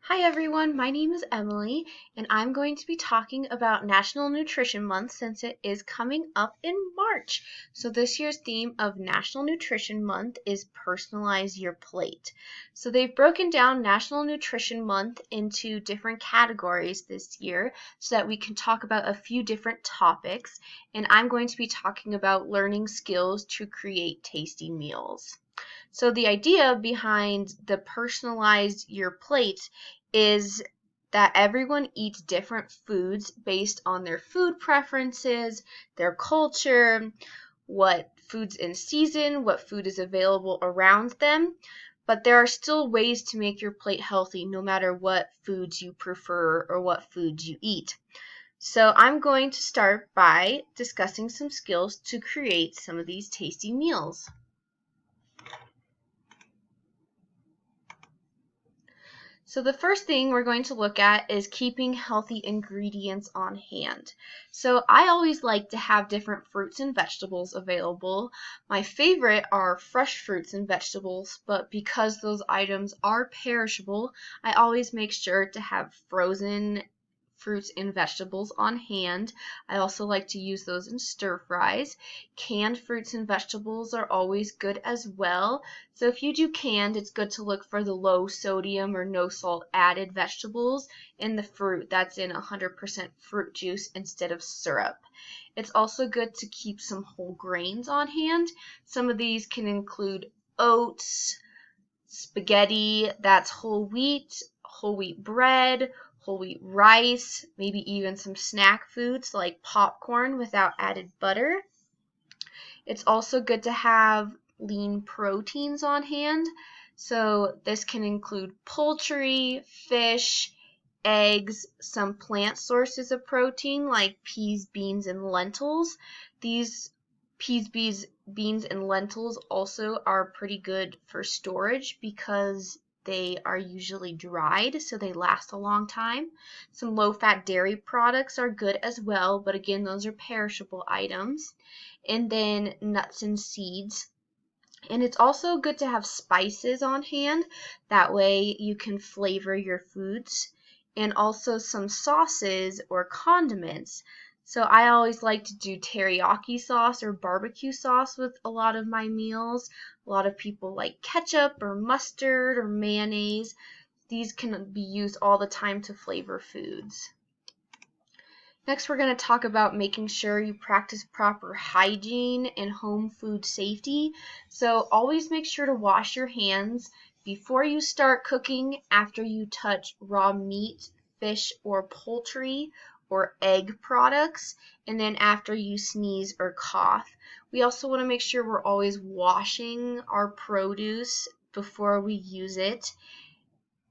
Hi everyone, my name is Emily, and I'm going to be talking about National Nutrition Month since it is coming up in March. So this year's theme of National Nutrition Month is Personalize Your Plate. So they've broken down National Nutrition Month into different categories this year so that we can talk about a few different topics, and I'm going to be talking about learning skills to create tasty meals. So the idea behind the Personalize Your Plate is that everyone eats different foods based on their food preferences, their culture, what food's in season, what food is available around them. But there are still ways to make your plate healthy no matter what foods you prefer or what foods you eat. So I'm going to start by discussing some skills to create some of these tasty meals. So the first thing we're going to look at is keeping healthy ingredients on hand. So I always like to have different fruits and vegetables available. My favorite are fresh fruits and vegetables, but because those items are perishable, I always make sure to have frozen fruits and vegetables on hand. I also like to use those in stir fries. Canned fruits and vegetables are always good as well. So if you do canned, it's good to look for the low sodium or no salt added vegetables in the fruit that's in 100% fruit juice instead of syrup. It's also good to keep some whole grains on hand. Some of these can include oats, spaghetti, that's whole wheat bread, whole wheat rice, maybe even some snack foods like popcorn without added butter. It's also good to have lean proteins on hand. So this can include poultry, fish, eggs, some plant sources of protein like peas, beans, and lentils. These peas, beans, and lentils also are pretty good for storage because they are usually dried, so they last a long time. Some low-fat dairy products are good as well, but again, those are perishable items. And then nuts and seeds. And it's also good to have spices on hand. That way you can flavor your foods. And also some sauces or condiments. So I always like to do teriyaki sauce or barbecue sauce with a lot of my meals. A lot of people like ketchup or mustard or mayonnaise. These can be used all the time to flavor foods. Next, we're going to talk about making sure you practice proper hygiene and home food safety. So always make sure to wash your hands before you start cooking, after you touch raw meat, fish, or poultry, or egg products, and then after you sneeze or cough. We also want to make sure we're always washing our produce before we use it.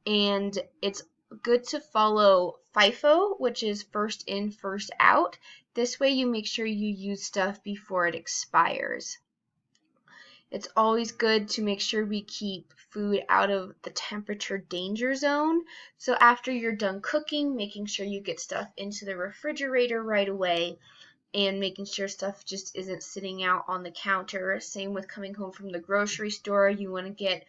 And it's good to follow FIFO, which is first in, first out. This way you make sure you use stuff before it expires. It's always good to make sure we keep food out of the temperature danger zone. So after you're done cooking, making sure you get stuff into the refrigerator right away and making sure stuff just isn't sitting out on the counter. Same with coming home from the grocery store. You want to get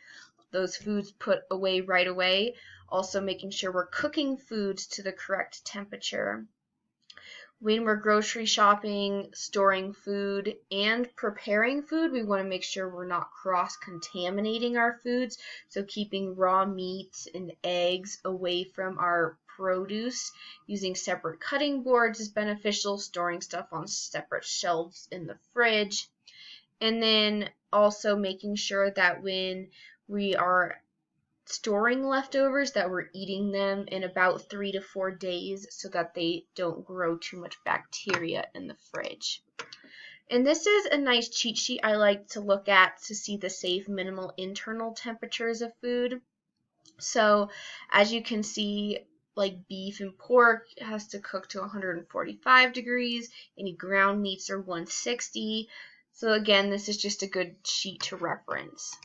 those foods put away right away. Also making sure we're cooking foods to the correct temperature. When we're grocery shopping, storing food, and preparing food, we want to make sure we're not cross-contaminating our foods. So keeping raw meats and eggs away from our produce. Using separate cutting boards is beneficial. Storing stuff on separate shelves in the fridge. And then also making sure that when we are storing leftovers that we're eating them in about 3 to 4 days so that they don't grow too much bacteria in the fridge. And this is a nice cheat sheet I like to look at to see the safe minimal internal temperatures of food. So as you can see, like beef and pork has to cook to 145 degrees. Any ground meats are 160. So again, this is just a good sheet to reference.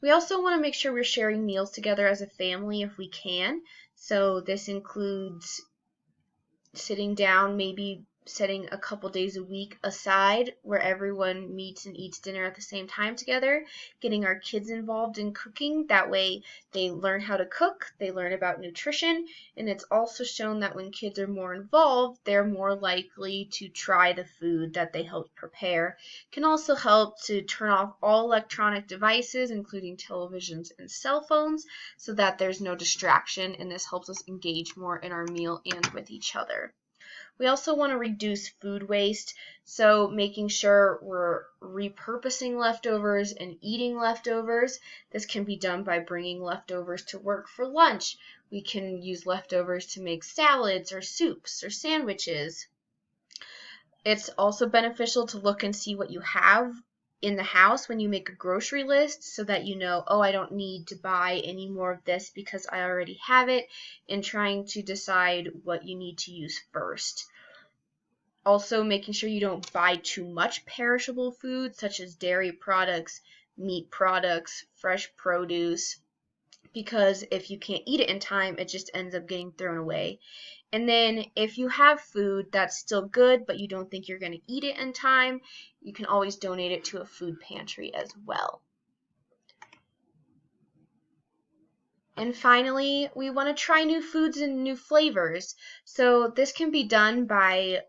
We also want to make sure we're sharing meals together as a family if we can. So this includes sitting down maybe setting a couple days a week aside where everyone meets and eats dinner at the same time together, getting our kids involved in cooking. That way they learn how to cook, they learn about nutrition, and it's also shown that when kids are more involved, they're more likely to try the food that they helped prepare. It can also help to turn off all electronic devices, including televisions and cell phones, so that there's no distraction, and this helps us engage more in our meal and with each other. We also want to reduce food waste, so making sure we're repurposing leftovers and eating leftovers. This can be done by bringing leftovers to work for lunch. We can use leftovers to make salads or soups or sandwiches. It's also beneficial to look and see what you have in the house when you make a grocery list so that you know, oh, I don't need to buy any more of this because I already have it, and trying to decide what you need to use first. Also, making sure you don't buy too much perishable food such as dairy products, meat products, fresh produce, because if you can't eat it in time, it just ends up getting thrown away. And then if you have food that's still good but you don't think you're going to eat it in time, you can always donate it to a food pantry as well. And finally, we want to try new foods and new flavors. So this can be done by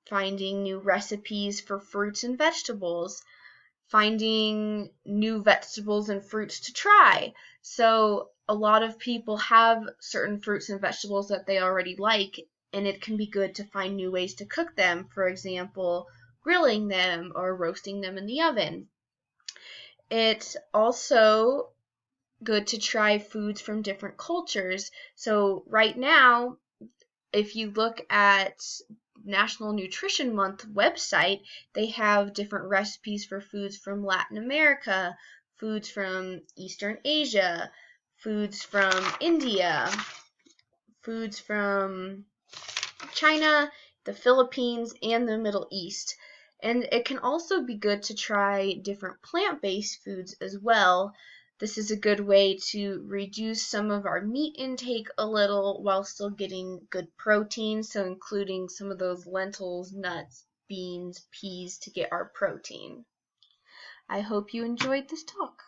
finding new recipes for fruits and vegetables, finding new vegetables and fruits to try. So a lot of people have certain fruits and vegetables that they already like, and it can be good to find new ways to cook them. For example, grilling them or roasting them in the oven. It's also good to try foods from different cultures. So right now, if you look at National Nutrition Month website, they have different recipes for foods from Latin America, foods from Eastern Asia, foods from India, foods from China, the Philippines, and the Middle East. And it can also be good to try different plant-based foods as well. This is a good way to reduce some of our meat intake a little while still getting good protein, so including some of those lentils, nuts, beans, peas to get our protein. I hope you enjoyed this talk.